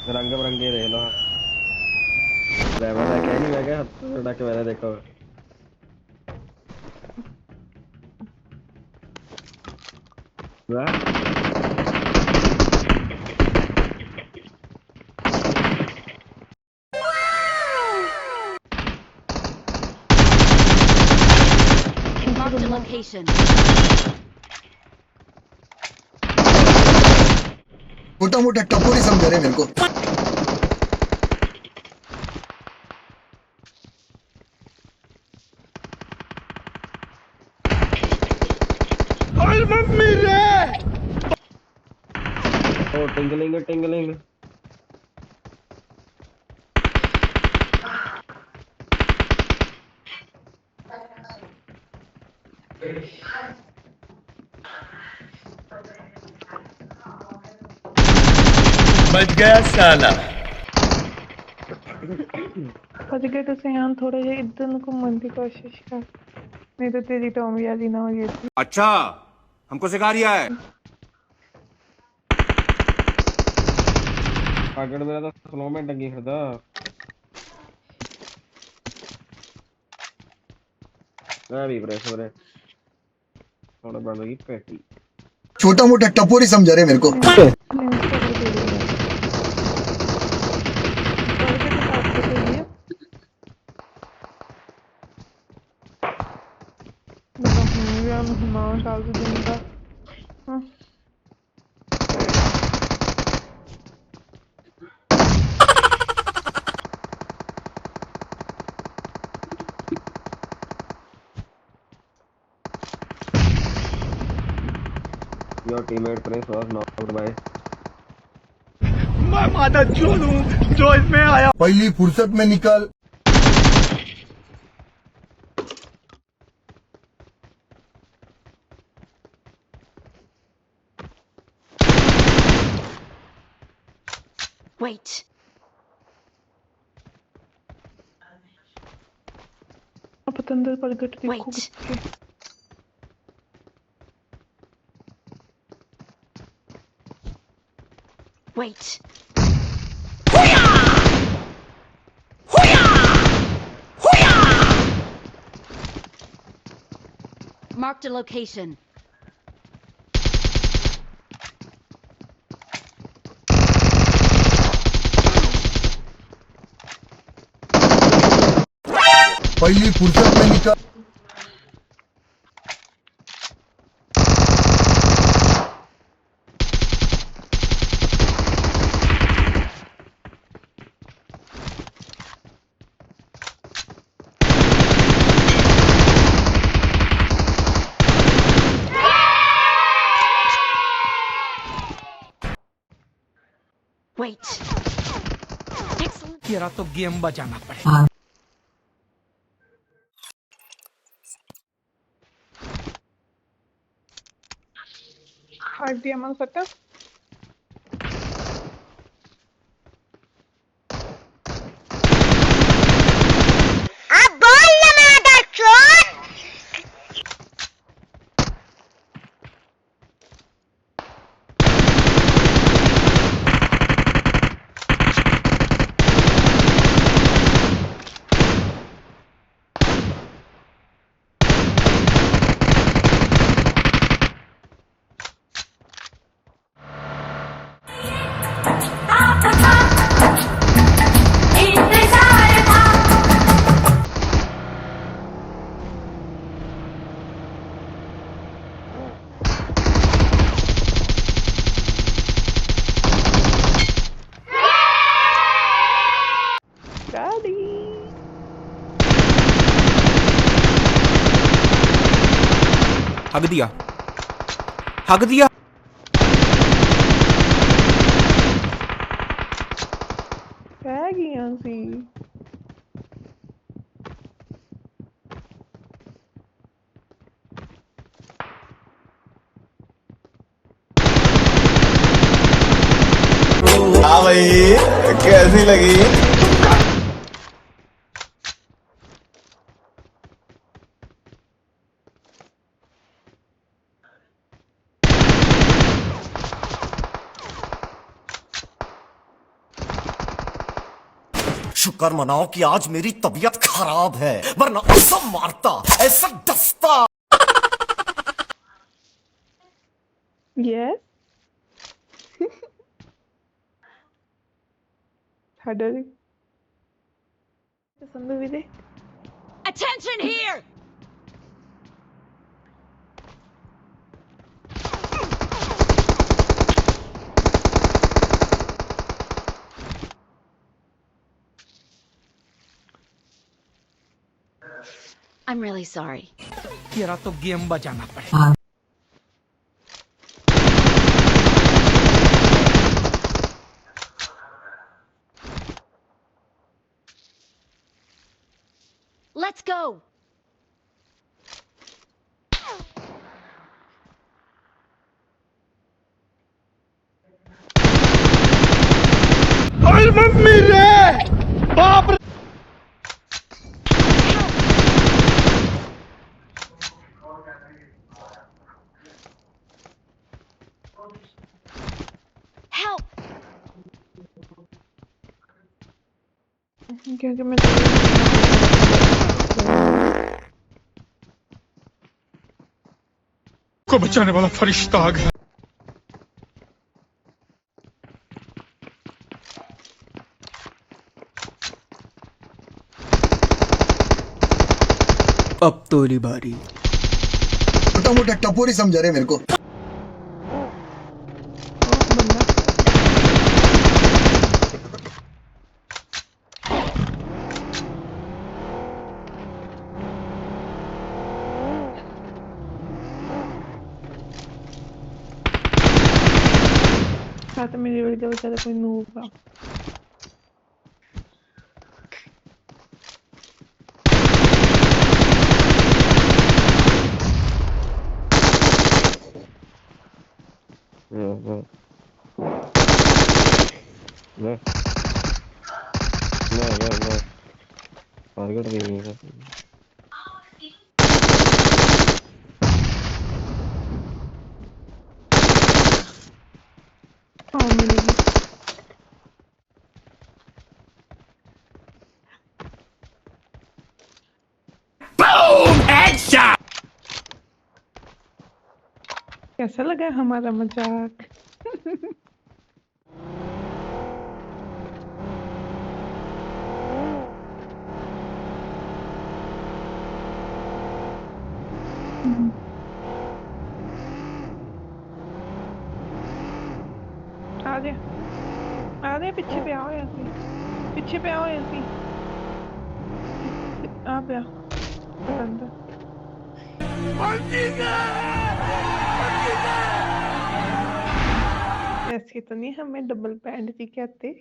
रंग बिरंगे देख लो। ड्राइवर लेके नहीं, मैं क्या उड़ा के मैंने देखो। वाह। Marked a location. मोटा मोटा टपोरी समझ रहे मेरे को। ओ टिंगलिंग टिंगलिंग। बच गया साला। बच गए तो सयान थोड़ा जिहा इधर ਨੂੰ ਘੁੰਮਣ ਦੀ ਕੋਸ਼ਿश ਕਰ नहीं तो तेरी टॉमी वाली ना हो गई थी। अच्छा, हमको सिखा रिया है। पकड़ मेरा तो स्लो में टंगी फिरदा। मैं भी प्रेस मेरे थोड़ा बंद गई पेटी। छोटा मोटा टपोरी समझ रहे मेरे को। लेंस कवर दे दिया कवर के साथ के चाहिए मतलब यार हुमायूं डाल दो दिन का। हाँ your teammate press was knockout by. मैं माता चोद हूँ जो इसमें आया। पहली फुर्सत में निकल। Wait. पतंदर प्रगट देखो Wait. कितने Wait. Marked a location. पहली फुर्सत में निकल। Wait. Excellent. तेरा तो गेम बजाना पड़ेगा। हार्ट दिया मन सकता डैडी हग दिया, हग दिया। रह गई सी हाँ भाई, कैसी लगी? शुक्र मनाओ कि आज मेरी तबीयत खराब है, वरना ऐसा मारता, ऐसा डसता। Yes. ਸਾਡਾ ਵੀ ਪਸੰਦ ਵੀਰੇ Attention here! I'm really sorry. तेरा तो गेम बचाना पड़ेगा। Let's go! Help! क्योंकि मैं को बचाने वाला फरिश्ता आ गया। अब तोरी बारी। छोटा मोटा टपोरी समझा रहे मेरे को। बंदा साथ मेरी बड़ी का बेचारा कोई नूब है। No. Target नहीं है। हाँ मिलेगी। कैसा लगा हमारा मजाक? आ गया पीछे पे आओ ऐसे, पीछे पे आओ ऐसे, आ पे अंदर। ऐसे तो नहीं हमें डबल पैंट जी कहते।